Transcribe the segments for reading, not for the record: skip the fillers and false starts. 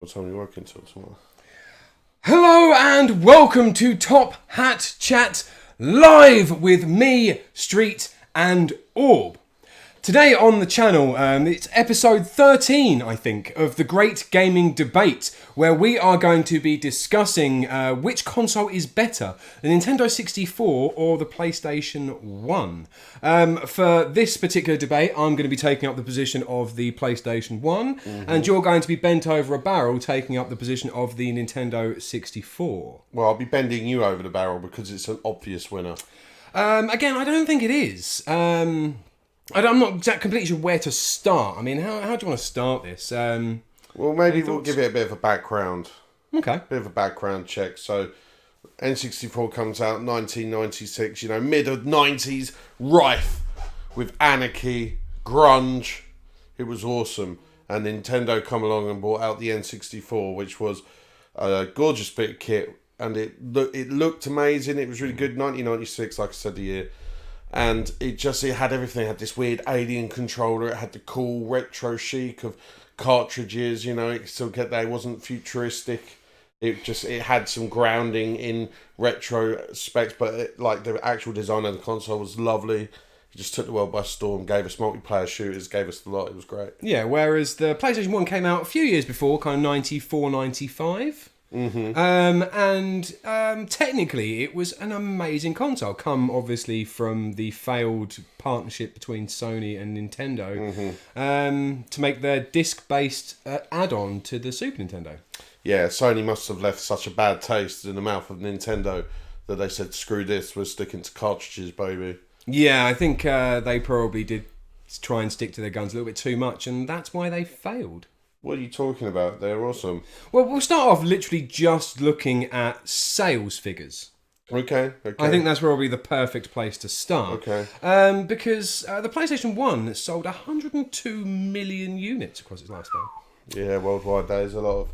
Somebody working till tomorrow. Hello and welcome to Top Hat Chat live with me, Street and Orb. Today on the channel, it's episode 13, I think, of the Great Gaming Debate, where we are going to be discussing which console is better, the Nintendo 64 or the PlayStation 1. For this particular debate, I'm going to be taking up the position of the PlayStation 1, and you're going to be bent over a barrel taking up the position of the Nintendo 64. Well, I'll be bending you over the barrel because it's an obvious winner. Again, I don't think it is. I'm not completely sure where to start. I mean, how do you want to start this? Well, maybe we'll give it a bit of a background. Okay. A bit of a background check. So, N64 comes out 1996, mid of 90s, rife with anarchy, grunge. It was awesome. And Nintendo come along and brought out the N64, which was a gorgeous bit of kit. And it looked amazing. It was really good. 1996, like I said, the year. And it had everything. It had this weird alien controller. It had the cool retro chic of cartridges. It still get there. It wasn't futuristic. It had some grounding in retro specs, but the actual design of the console was lovely. It just took the world by storm. Gave us multiplayer shooters. Gave us a lot. It was great. Yeah. Whereas the PlayStation 1 came out a few years before, kind of 94, 95. Technically it was an amazing console, come obviously from the failed partnership between Sony and Nintendo to make their disc-based add-on to the Super Nintendo. Yeah, Sony must have left such a bad taste in the mouth of Nintendo that they said, screw this, we're sticking to cartridges, baby. Yeah, I think they probably did try and stick to their guns a little bit too much, and that's why they failed. What are you talking about? They're awesome. Well, we'll start off literally just looking at sales figures. Okay. I think that's probably the perfect place to start. Okay. Because the PlayStation 1 sold 102 million units across its lifespan. Yeah, worldwide, that's a lot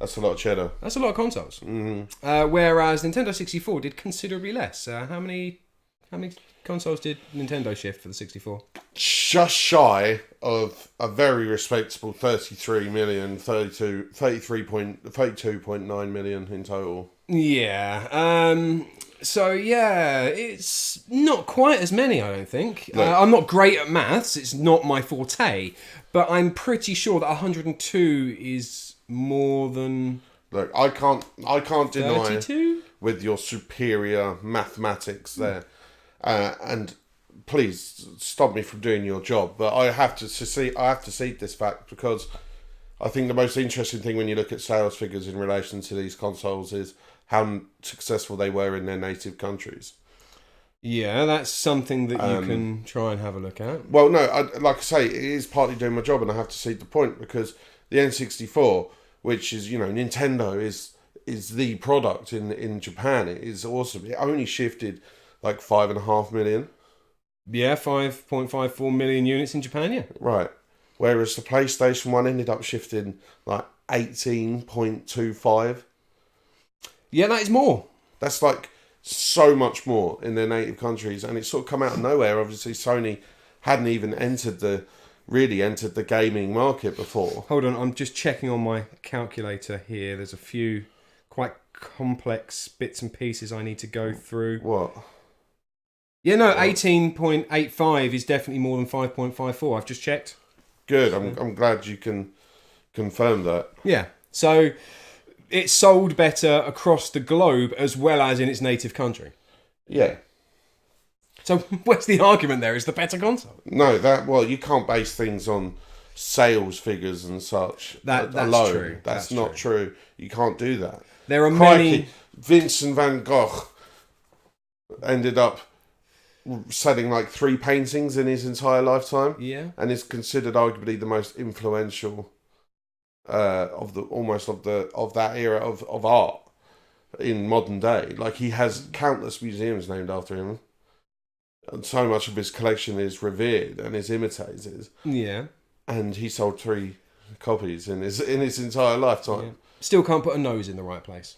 of cheddar. That's a lot of consoles. Whereas Nintendo 64 did considerably less. How many consoles did Nintendo shift for the 64? Just shy of a very respectable 33 million, 32.9 million in total. Yeah. So, yeah, it's not quite as many, I don't think. I'm not great at maths. It's not my forte. But I'm pretty sure that 102 is more than... Look, I can't deny 32? With your superior mathematics there. And please stop me from doing your job, but I have to see this fact, because I think the most interesting thing when you look at sales figures in relation to these consoles is how successful they were in their native countries. Yeah, that's something that you can try and have a look at. Well, no, like I say, it is partly doing my job, and I have to see the point, because the N64, which is, Nintendo is the product in Japan. It is awesome. It only shifted like 5.5 million. Yeah, 5.54 million units in Japan, yeah. Right. Whereas the PlayStation 1 ended up shifting like 18.25. Yeah, that is more. That's like so much more in their native countries, and it's sort of come out of nowhere. Obviously, Sony hadn't even entered the gaming market before. Hold on, I'm just checking on my calculator here. There's a few quite complex bits and pieces I need to go through. What? Yeah, no, 18.85 is definitely more than 5.54. I've just checked. Good. I'm glad you can confirm that. Yeah. So it sold better across the globe as well as in its native country. Yeah. So what's the argument there? Is the better console? No, you can't base things on sales figures and such. That's alone. True. That's not true. You can't do that. There are many. Vincent van Gogh ended up selling like 3 paintings in his entire lifetime. Yeah. And is considered arguably the most influential of that era of art in modern day. Like, he has countless museums named after him. And so much of his collection is revered and is imitated. Yeah. And he sold 3 copies in his entire lifetime. Yeah. Still can't put a nose in the right place.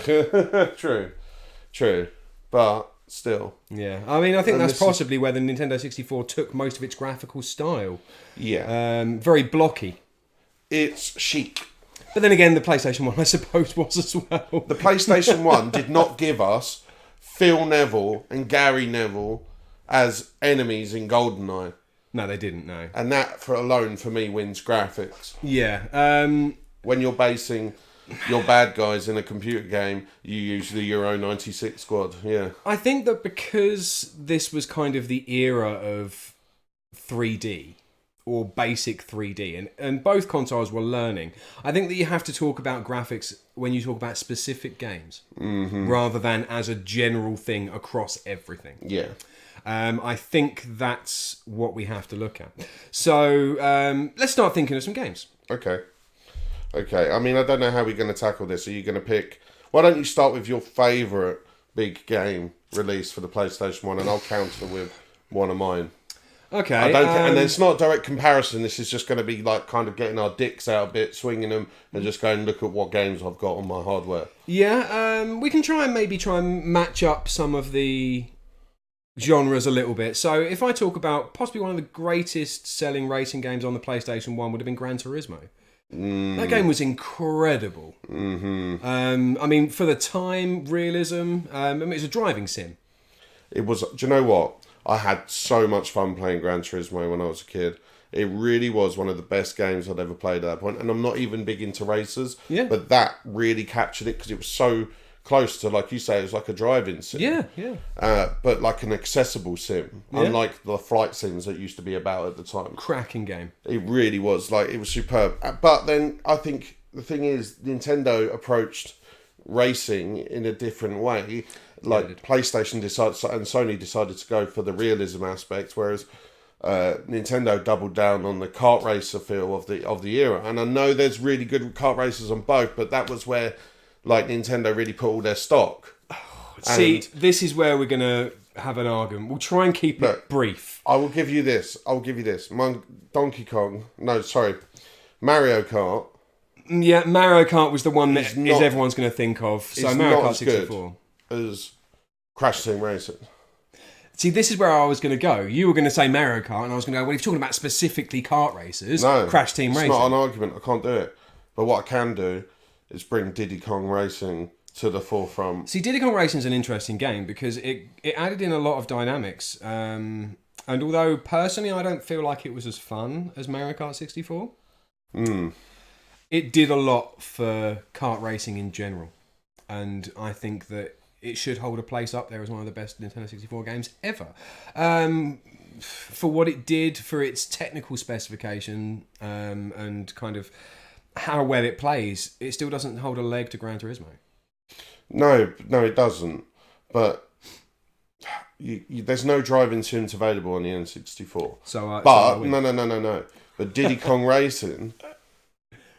True. But still. Yeah. I mean, I think that's possibly where the Nintendo 64 took most of its graphical style. Yeah. Very blocky. It's chic. But then again, the PlayStation 1, I suppose, was as well. The PlayStation 1 did not give us Phil Neville and Gary Neville as enemies in GoldenEye. No, they didn't, no. And that, for alone, for me, wins graphics. Yeah. When you're basing your bad guys in a computer game, you use the Euro 96 squad, yeah. I think that because this was kind of the era of 3D, or basic 3D, and both consoles were learning, I think that you have to talk about graphics when you talk about specific games, rather than as a general thing across everything. Yeah. I think that's what we have to look at. So let's start thinking of some games. Okay. I mean, I don't know how we're going to tackle this. Are you going to pick... Why don't you start with your favourite big game release for the PlayStation 1, and I'll counter with one of mine. Okay. And it's not a direct comparison. This is just going to be like kind of getting our dicks out a bit, swinging them, and just going, look at what games I've got on my hardware. Yeah, we can try and match up some of the genres a little bit. So if I talk about possibly one of the greatest selling racing games on the PlayStation 1 would have been Gran Turismo. That game was incredible. I mean, for the time, realism. I mean, it was a driving sim. It was. Do you know what? I had so much fun playing Gran Turismo when I was a kid. It really was one of the best games I'd ever played at that point. And I'm not even big into racers. Yeah. But that really captured it because it was so close to, like you say, it was like a driving sim. Yeah. But like an accessible sim. Yeah. Unlike the flight sims that used to be about at the time. Cracking game. It really was. Like, it was superb. But then I think the thing is, Nintendo approached racing in a different way. Like, PlayStation decided and Sony decided to go for the realism aspect, whereas Nintendo doubled down on the kart racer feel of the era. And I know there's really good kart racers on both, but that was where, like, Nintendo really put all their stock. See, this is where we're going to have an argument. We'll try and keep it brief. I will give you this. Donkey Kong. No, sorry. Mario Kart. Yeah, Mario Kart was the one that is everyone's going to think of. So Mario Kart 64. As Crash Team Racing. See, this is where I was going to go. You were going to say Mario Kart, and I was going to go, well, if you're talking about specifically kart racers, Crash Team Racing. It's not an argument. I can't do it. But what I can do is bring Diddy Kong Racing to the forefront. See, Diddy Kong Racing is an interesting game because it added in a lot of dynamics. And although, personally, I don't feel like it was as fun as Mario Kart 64, it did a lot for kart racing in general. And I think that it should hold a place up there as one of the best Nintendo 64 games ever. For what it did, for its technical specification, and kind of how well it plays, it still doesn't hold a leg to Gran Turismo. No, it doesn't. But there's no driving sims available on the N64. No. But Diddy Kong Racing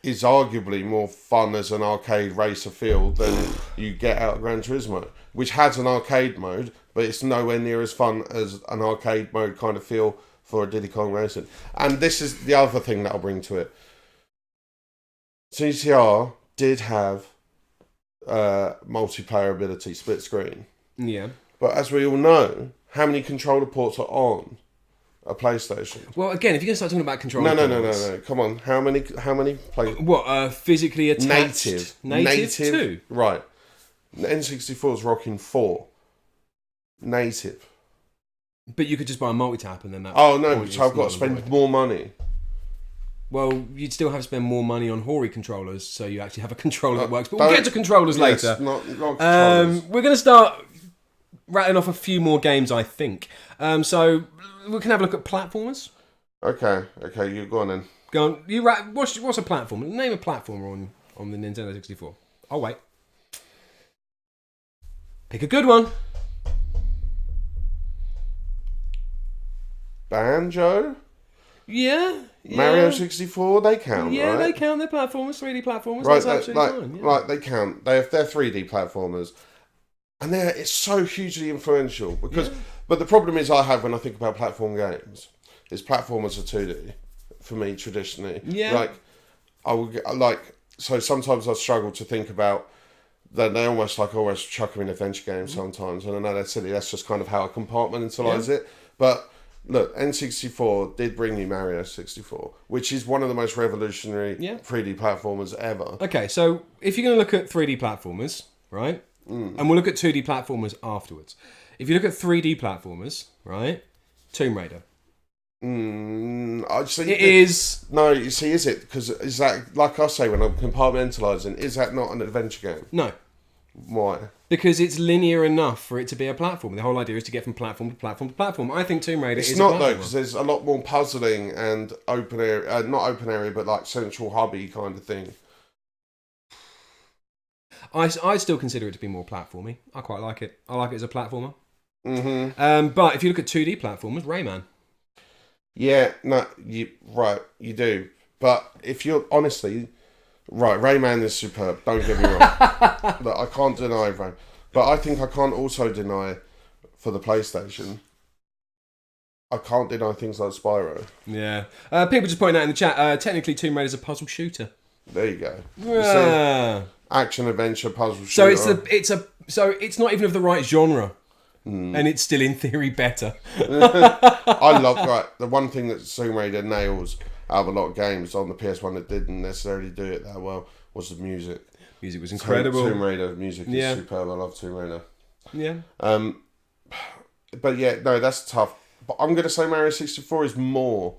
is arguably more fun as an arcade racer feel than you get out of Gran Turismo, which has an arcade mode, but it's nowhere near as fun as an arcade mode kind of feel for a Diddy Kong Racing. And this is the other thing that I'll bring to it. CTR did have multiplayer ability, split screen. Yeah. But as we all know, how many controller ports are on a PlayStation? Well, again, if you're going to start talking about controller ports... No. Come on. How many What, physically attached? Native too? Right. The N64 is rocking 4. Native. But you could just buy a multi-tap and then that... Oh, no, so I've got to spend more money. Well, you'd still have to spend more money on Hori controllers, so you actually have a controller that works. But we'll get to controllers later. Not controllers. We're going to start rattling off a few more games, I think. So we can have a look at platformers. Okay, you go on then. Go on. What's a platformer? Name a platformer on the Nintendo 64. I'll wait. Pick a good one. Banjo? Yeah. Mario 64, they count, yeah, right? they count. They're platformers, 3D platformers. Right, that's absolutely fine. Yeah. Right, they count. They're 3D platformers. And it's so hugely influential. Because, But the problem is I have when I think about platform games, is platformers are 2D, for me, traditionally. Yeah. So sometimes I struggle to think about that they almost chuck them in adventure games sometimes. And I know that's silly, that's just kind of how I compartmentalise it. But look, N64 did bring you Mario 64, which is one of the most revolutionary 3D platformers ever. Okay, so if you're going to look at 3D platformers, right, and we'll look at 2D platformers afterwards. If you look at 3D platformers, right, Tomb Raider. It is. No, you see, is it? Because is that, like I say when I'm compartmentalising, is that not an adventure game? No. Why? Because it's linear enough for it to be a platform. The whole idea is to get from platform to platform to platform. I think Tomb Raider is not, though, because there's a lot more puzzling and open area, not open area, but like central hubby kind of thing. I still consider it to be more platformy. I quite like it. I like it as a platformer. But if you look at 2D platformers, Rayman. Yeah, no, you do. But if you're honestly, right, Rayman is superb. Don't get me wrong. Look, I can't deny Rayman, but I think I can't also deny for the PlayStation. I can't deny things like Spyro. Yeah, people just pointing out in the chat. Technically, Tomb Raider is a puzzle shooter. There you go. Yeah. Action adventure puzzle shooter. So it's not even of the right genre. And it's still in theory better. I love the one thing that Tomb Raider nails out of a lot of games on the PS1 that didn't necessarily do it that well was the music. Music was incredible. Tomb Raider music is superb. I love Tomb Raider. Yeah. But yeah, no, that's tough. But I'm gonna say Mario 64 is more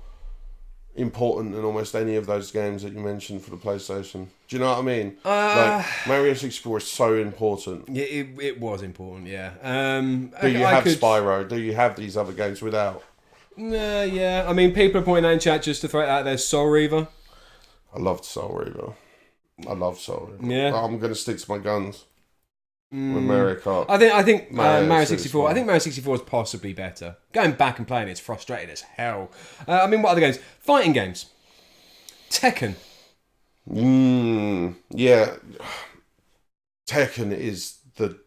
important than almost any of those games that you mentioned for the PlayStation. Do you know what I mean? Like Mario 64 is so important. Yeah, it was important. Yeah. Do you have Spyro? Do you have these other games without? Yeah. I mean, people are pointing out in chat just to throw it out there. Soul Reaver. I loved Soul Reaver. Yeah. I'm gonna stick to my guns with Mario Kart. I think Mario 64. I think Mario 64 is possibly better. Going back and playing it's frustrating as hell. I mean, what other games? Fighting games. Tekken. Yeah. Tekken is the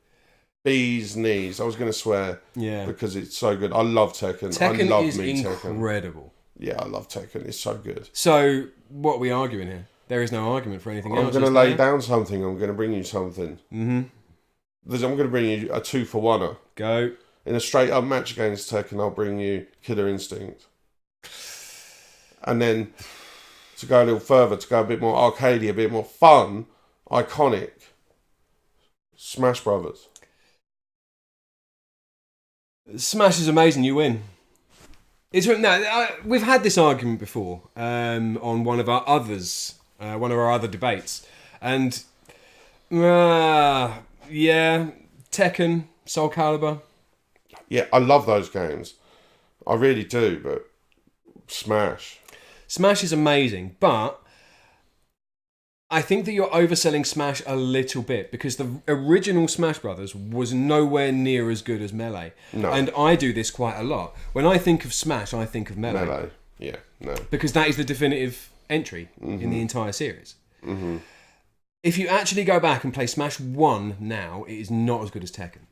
bee's knees. I was going to swear. Yeah. Because it's so good. I love Tekken. Tekken I love is Tekken. Incredible. Yeah, I love Tekken. It's so good. So, what are we arguing here? There is no argument for anything else. I'm going to lay down something. I'm going to bring you something. I'm going to bring you a 2-for-1er. Go. In a straight up match against Tekken, I'll bring you Killer Instinct. And then, to go a little further, to go a bit more arcadey, a bit more fun, iconic, Smash Brothers. Smash is amazing, you win. We've had this argument before on one of our other debates. And, Tekken, Soul Calibur. Yeah, I love those games. I really do, but Smash is amazing, but I think that you're overselling Smash a little bit because the original Smash Brothers was nowhere near as good as Melee. No. And I do this quite a lot. When I think of Smash, I think of Melee. Yeah, no. Because that is the definitive entry in the entire series. If you actually go back and play Smash 1 now, it is not as good as Tekken.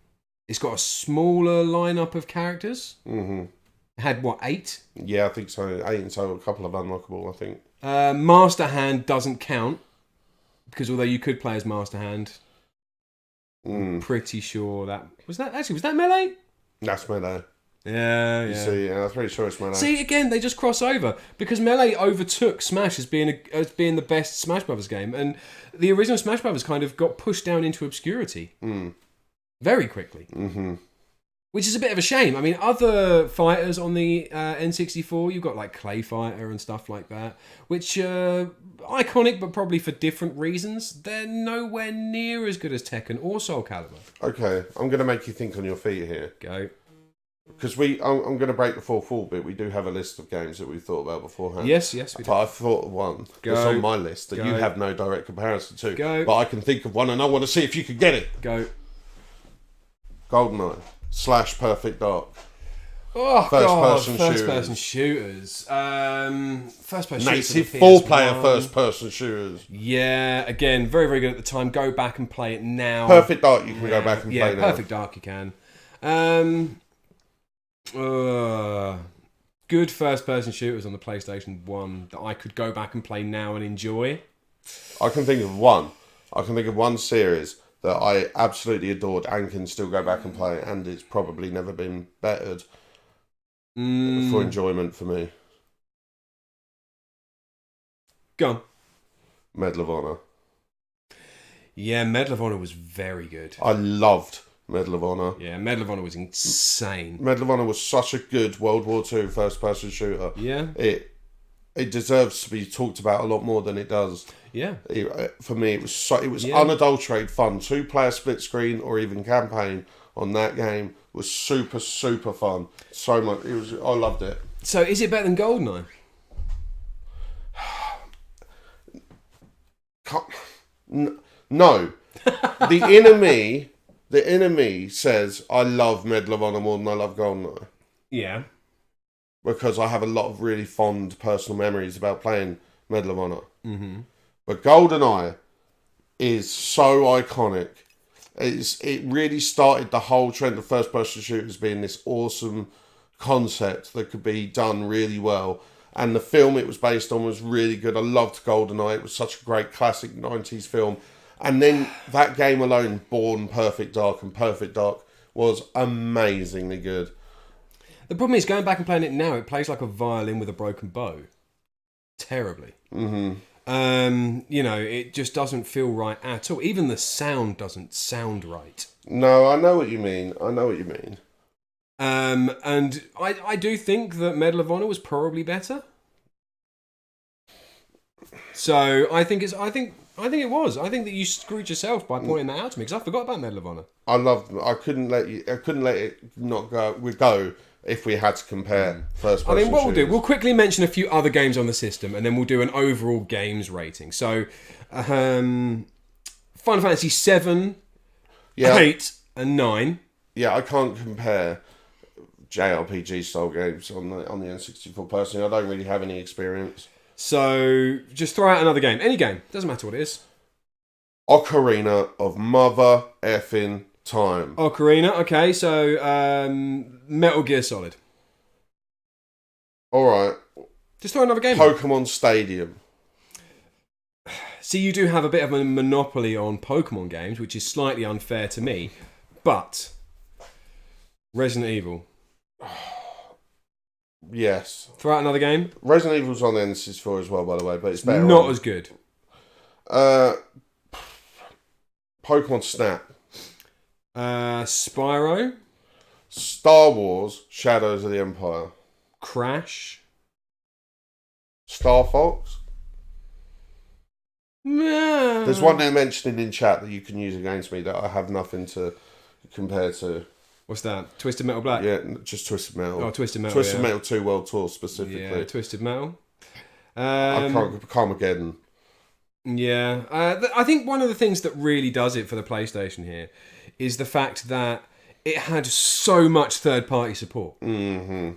It's got a smaller lineup of characters. It had, 8? Yeah, I think so. 8 and so a couple of unlockable, I think. Master Hand doesn't count. Because although you could play as Master Hand, I'm pretty sure that... Was that Melee? That's Melee. Yeah. You see, I'm pretty sure it's Melee. See, again, they just cross over. Because Melee overtook Smash as being the best Smash Brothers game. And the original Smash Brothers kind of got pushed down into obscurity. Very quickly. Which is a bit of a shame. I mean, other fighters on the N64, you've got like Clay Fighter and stuff like that, which are iconic, but probably for different reasons. They're nowhere near as good as Tekken or Soul Calibur. Okay, I'm going to make you think on your feet here. Go. Because I'm going to break the fourth wall bit. We do have a list of games that we've thought about beforehand. Yes, we do. But I've thought of one that's on my list that you have no direct comparison to. Go. But I can think of one and I want to see if you could get it. Go. GoldenEye / Perfect Dark. Oh, First-person shooters. First-person shooters. Native 4-player first-person shooters. Yeah, again, very, very good at the time. Go back and play it now. Perfect Dark you can go back and play now. Perfect Dark you can. Good first-person shooters on the PlayStation 1 that I could go back and play now and enjoy. I can think of one. Series that I absolutely adored and can still go back and play, and it's probably never been bettered. for enjoyment for me. Go on. Medal of Honor. Yeah, Medal of Honor was very good. I loved Medal of Honor. Yeah, Medal of Honor was insane. Medal of Honor was such a good World War II first-person shooter. Yeah. It deserves to be talked about a lot more than it does. Yeah. For me, it was unadulterated fun. 2-player split screen or even campaign on that game was super, super fun. So much. I loved it. So is it better than GoldenEye? No. The enemy says, I love Medal of Honor more than I love GoldenEye. Yeah. Because I have a lot of really fond personal memories about playing Medal of Honor. Mm-hmm. But GoldenEye is so iconic. It really started the whole trend of first-person shooters being this awesome concept that could be done really well. And the film it was based on was really good. I loved GoldenEye. It was such a great classic 90s film. And then that game alone, born Perfect Dark, and Perfect Dark was amazingly good. The problem is, going back and playing it now, it plays like a violin with a broken bow. Terribly. Mm-hmm. It just doesn't feel right at all. Even the sound doesn't sound right. No, I know what you mean. And I do think that Medal of Honor was probably better. So I think it was. I think that you screwed yourself by pointing that out to me, because I forgot about Medal of Honor. I couldn't let it not go. We go if we had to compare first person. I mean, what shooters. we'll do, we'll quickly mention a few other games on the system, and then we'll do an overall games rating. So, Final Fantasy 7, 8, and 9. Yeah, I can't compare JRPG style games on the N64 personally. I don't really have any experience. So, just throw out another game. Any game. Doesn't matter what it is. Ocarina of Mother effing Time. Ocarina, okay. So, Metal Gear Solid. Alright. Just throw another game. Pokemon Stadium. See, you do have a bit of a monopoly on Pokemon games, which is slightly unfair to me. But, Resident Evil. Yes. Throw out another game. Resident Evil's on the N64 as well, by the way, but it's better. Not as good. Pokemon Snap. Spyro. Star Wars Shadows of the Empire. Crash. Star Fox. Nah. There's one they're mentioning in chat that you can use against me that I have nothing to compare to. What's that? Twisted Metal Black? Yeah, just Twisted Metal. Oh, Twisted Metal. Twisted Metal 2 World Tour specifically. Yeah, Twisted Metal. Carmageddon. Yeah. I think one of the things that really does it for the PlayStation here is the fact that it had so much third-party support. Mm-hmm.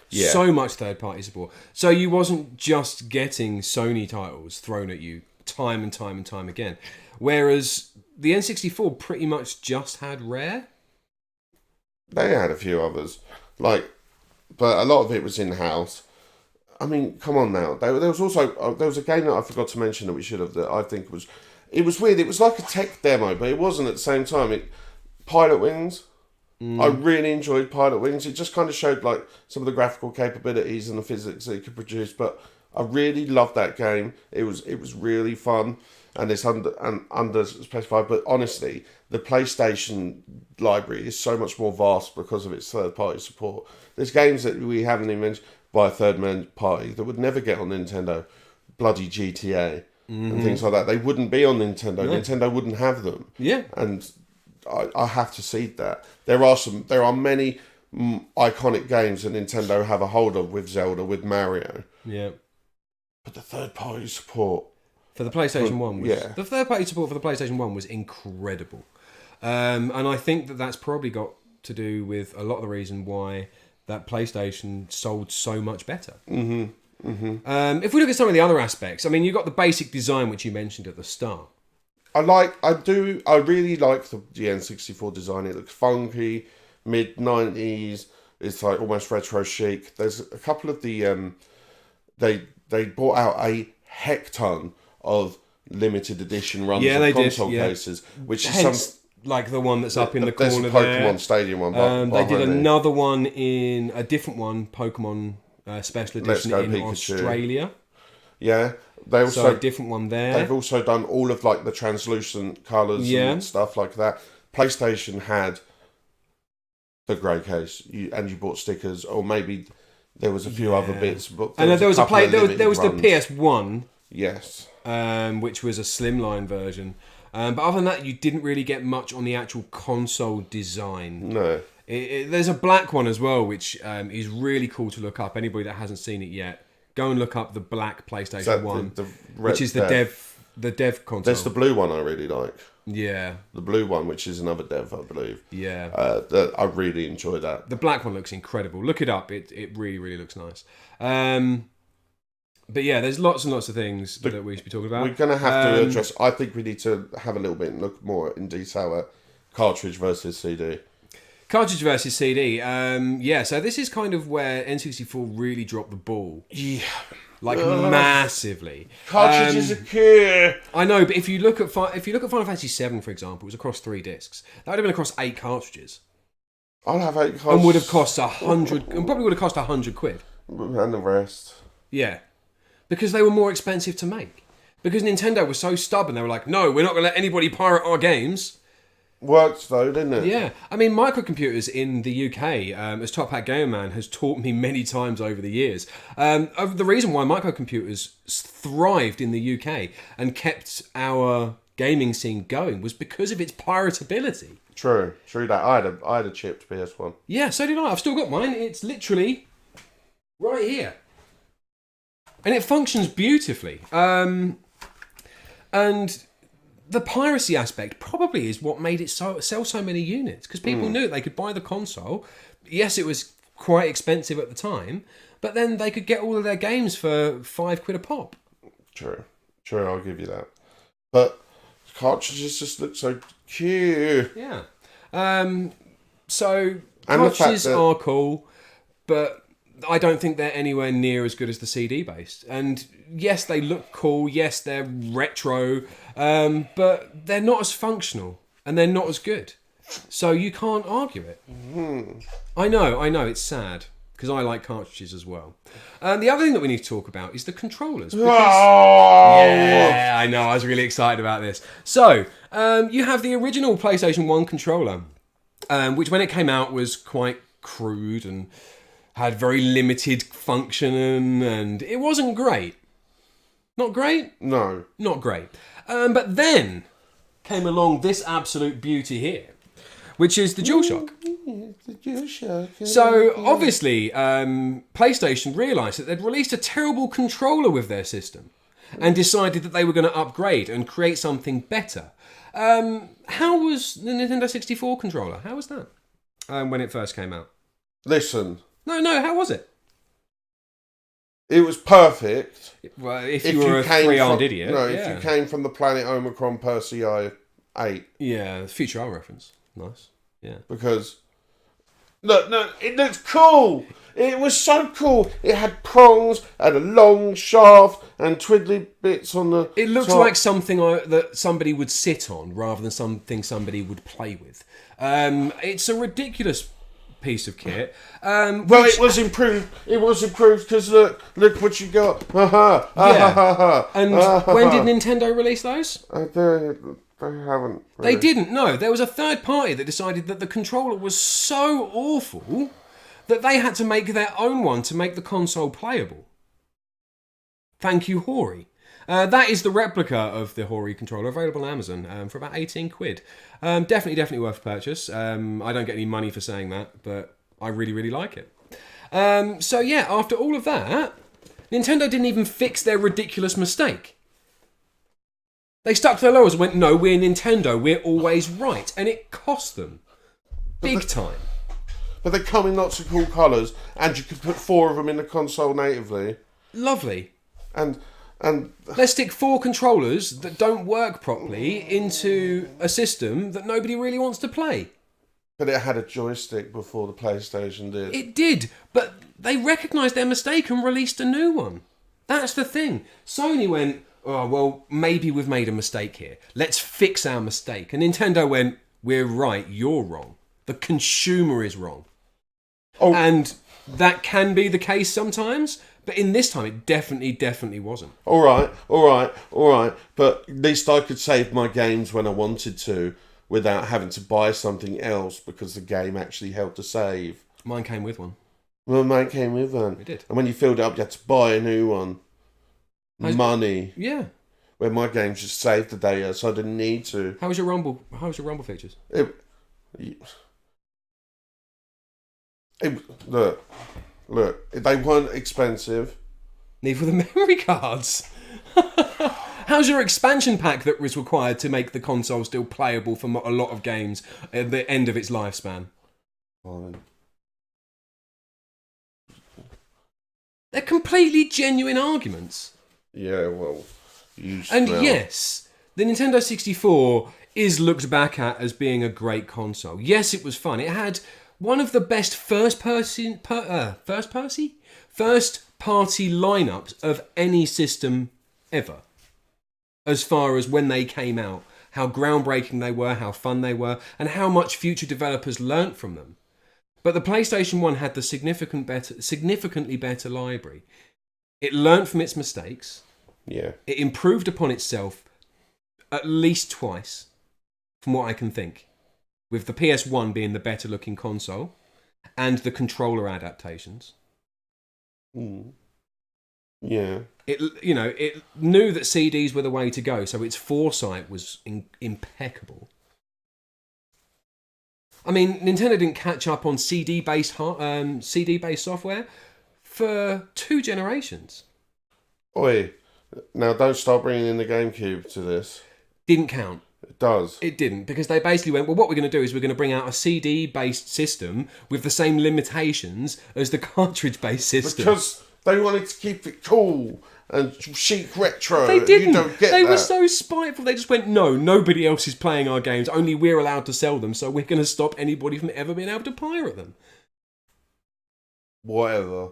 Yeah. So much third-party support. So you wasn't just getting Sony titles thrown at you time and time and time again. Whereas the N64 pretty much just had Rare. They had a few others, but a lot of it was in-house. I mean, come on now. There was also there was a game that I forgot to mention that we should have. That I think was weird. It was like a tech demo, but it wasn't at the same time. Pilot Wings. I really enjoyed Pilot Wings. It just kind of showed some of the graphical capabilities and the physics that it could produce. But I really loved that game. It was really fun, and it's under specified. But honestly, the PlayStation library is so much more vast because of its third party support. There's games that we haven't even mentioned by a third party that would never get on Nintendo. Bloody GTA and things like that. They wouldn't be on Nintendo. No. Nintendo wouldn't have them. Yeah. And I have to cede that. There are many iconic games that Nintendo have a hold of with Zelda, with Mario. Yeah. But the third party support for the PlayStation 1 was the third party support for the PlayStation 1 was incredible. And I think that's probably got to do with a lot of the reason why that PlayStation sold so much better. Mm-hmm. Mm-hmm. If we look at some of the other aspects, I mean, you've got the basic design, which you mentioned at the start. I really like the N64 design. It looks funky, mid-90s. It's like almost retro chic. There's a couple of the... They brought out a heck ton of limited edition runs of console cases, which is like the one that's up in the There's corner a Pokemon there. Stadium one. They did another one in a different one, Pokemon Special Edition in Pikachu. Australia. Yeah, they also So a different one there. they've also done all of like the translucent colours and stuff like that. PlayStation had the grey case, and you bought stickers, or maybe there was a few other bits. But I know there was there was the runs. PS1, Yes. which was a slimline version. But other than that, you didn't really get much on the actual console design. No. There's a black one as well, which is really cool to look up. Anybody that hasn't seen it yet, go and look up the black PlayStation 1, which is the dev console. There's the blue one I really like. Yeah. The blue one, which is another dev, I believe. Yeah. I really enjoy that. The black one looks incredible. Look it up. It really, really looks nice. But yeah, there's lots and lots of things that we should be talking about. We're going to have to address... I think we need to have a little bit and look more in detail at cartridge versus CD. Cartridge versus CD. Yeah, so this is kind of where N64 really dropped the ball. Yeah. Like massively. Cartridges are cool. I know, but if you look at Final Fantasy VII, for example, it was across 3 discs. That would have been across 8 cartridges. I'll have 8 cartridges. And would have cost 100, and probably would have cost 100 quid. And the rest. Yeah. Because they were more expensive to make. Because Nintendo was so stubborn, they were like, no, we're not going to let anybody pirate our games. Worked though, didn't it? Yeah. I mean, microcomputers in the UK, as Top Hat Gamer Man has taught me many times over the years, the reason why microcomputers thrived in the UK and kept our gaming scene going was because of its piratability. True that. I had a chipped PS1. Yeah, so did I. I've still got mine. It's literally right here. And it functions beautifully. And the piracy aspect probably is what made it sell so many units. Because people knew they could buy the console. Yes, it was quite expensive at the time. But then they could get all of their games for £5 a pop. True, I'll give you that. But cartridges just look so cute. Yeah. So cartridges are cool. But I don't think they're anywhere near as good as the CD based. And yes, they look cool. Yes, they're retro. But they're not as functional and they're not as good. So you can't argue it. Mm-hmm. I know. It's sad because I like cartridges as well. The other thing that we need to talk about is the controllers. Because, yeah, I know. I was really excited about this. So you have the original PlayStation 1 controller, which when it came out was quite crude and had very limited function, and it wasn't great. Not great? No. Not great. But then came along this absolute beauty here, which is the DualShock. The DualShock. So, obviously, PlayStation realised that they'd released a terrible controller with their system and decided that they were going to upgrade and create something better. How was the Nintendo 64 controller? How was that when it first came out? Listen. No, how was it? It was perfect. Well, if you were a three-armed idiot. No, if you came from the planet Omicron Persei 8. Yeah, Futurama reference. Nice. Yeah. Because, look, it looked cool. It was so cool. It had prongs and a long shaft and twiddly bits on the It looks top. like something that somebody would sit on rather than something somebody would play with. It's a ridiculous piece of kit. Well, it was improved. It was improved because look what you got. And when did Nintendo release those? They haven't. Really. They didn't. No, there was a third party that decided that the controller was so awful that they had to make their own one to make the console playable. Thank you, Hori. That is the replica of the Hori controller, available on Amazon for about 18 quid. Definitely worth purchase. I don't get any money for saying that, but I really, really like it. So yeah, after all of that, Nintendo didn't even fix their ridiculous mistake. They stuck to their laurels and went, no, we're Nintendo, we're always right. And it cost them. Big time. But they come in lots of cool colours, and you could put 4 of them in the console natively. Lovely. And let's stick 4 controllers that don't work properly into a system that nobody really wants to play. But it had a joystick before the PlayStation did. It did, but they recognised their mistake and released a new one. That's the thing. Sony went, oh, well, maybe we've made a mistake here. Let's fix our mistake. And Nintendo went, we're right, you're wrong. The consumer is wrong. Oh. And that can be the case sometimes, but in this time it definitely wasn't. All right. But at least I could save my games when I wanted to without having to buy something else because the game actually held the save. Mine came with one. Well, mine came with one. It did. And when you filled it up, you had to buy a new one. Money. Yeah. Where my games just saved the data, so I didn't need to. How was your Rumble features? Look, they weren't expensive. Neither were the memory cards. How's your expansion pack that was required to make the console still playable for a lot of games at the end of its lifespan? Fine. They're completely genuine arguments. Yeah, well, And yes, the Nintendo 64 is looked back at as being a great console. Yes, it was fun. It had one of the best first-party lineups of any system ever. As far as when they came out, how groundbreaking they were, how fun they were, and how much future developers learnt from them. But the PlayStation 1 had the significantly better library. It learnt from its mistakes. Yeah. It improved upon itself at least twice, from what I can think. With the PS1 being the better looking console and the controller adaptations. Mm. Yeah. It knew that CDs were the way to go, so its foresight was impeccable. I mean, Nintendo didn't catch up on CD-based software for 2 generations. Oi, now don't start bringing in the GameCube to this. Didn't count. It does. It didn't, because they basically went, well, what we're going to do is we're going to bring out a CD-based system with the same limitations as the cartridge-based system. Because they wanted to keep it cool and chic retro. They didn't. You don't get they that. were so spiteful. They just went, no, nobody else is playing our games. Only we're allowed to sell them, so we're going to stop anybody from ever being able to pirate them. Whatever.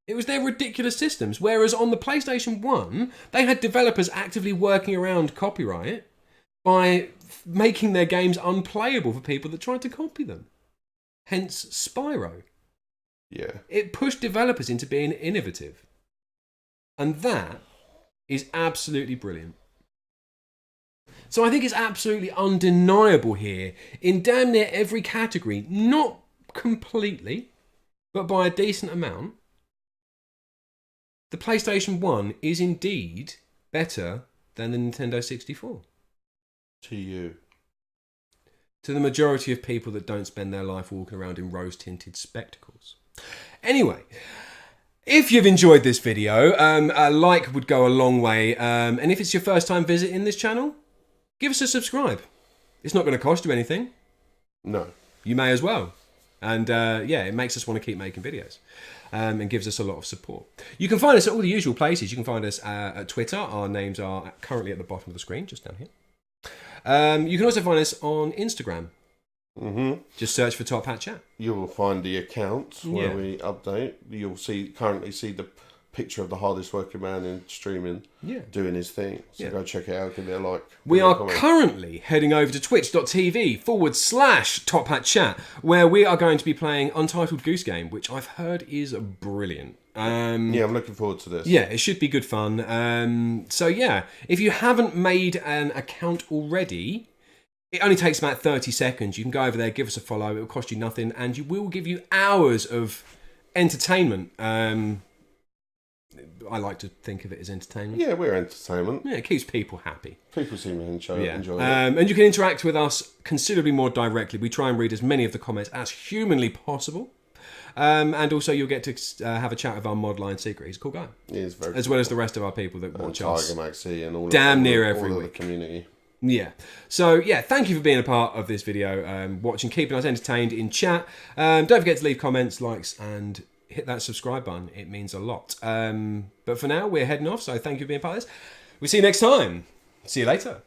It was their ridiculous systems. Whereas on the PlayStation 1, they had developers actively working around copyright by making their games unplayable for people that tried to copy them. Hence Spyro. Yeah. It pushed developers into being innovative. And that is absolutely brilliant. So I think it's absolutely undeniable here, in damn near every category, not completely, but by a decent amount, the PlayStation 1 is indeed better than the Nintendo 64. To you. To the majority of people that don't spend their life walking around in rose-tinted spectacles. Anyway, if you've enjoyed this video, a like would go a long way. And if it's your first time visiting this channel, give us a subscribe. It's not going to cost you anything. No. You may as well. And it makes us want to keep making videos. And gives us a lot of support. You can find us at all the usual places. You can find us at Twitter. Our names are currently at the bottom of the screen, just down here. You can also find us on Instagram. Mm-hmm. Just search for Top Hat Chat. You will find the accounts where we update. You'll currently see the picture of the hardest working man in streaming doing his thing. So go check it out, give it a like. We are currently heading over to twitch.tv/Top Hat Chat, where we are going to be playing Untitled Goose Game, which I've heard is brilliant. I'm looking forward to this. Yeah, it should be good fun. If you haven't made an account already, it only takes about 30 seconds. You can go over there, give us a follow. It will cost you nothing, and we will give you hours of entertainment. I like to think of it as entertainment. Yeah, we're entertainment. Yeah, it keeps people happy. People seem to enjoy it. And you can interact with us considerably more directly. We try and read as many of the comments as humanly possible. And also you'll get to have a chat with our Modline Secret. He's a cool guy. He is very As well as the rest of our people that watch us. Tiger Maxi and all every of week. The community. Yeah. So, thank you for being a part of this video, watching, keeping us entertained in chat. Don't forget to leave comments, likes, and hit that subscribe button. It means a lot. But for now, we're heading off, so thank you for being a part of this. We'll see you next time. See you later.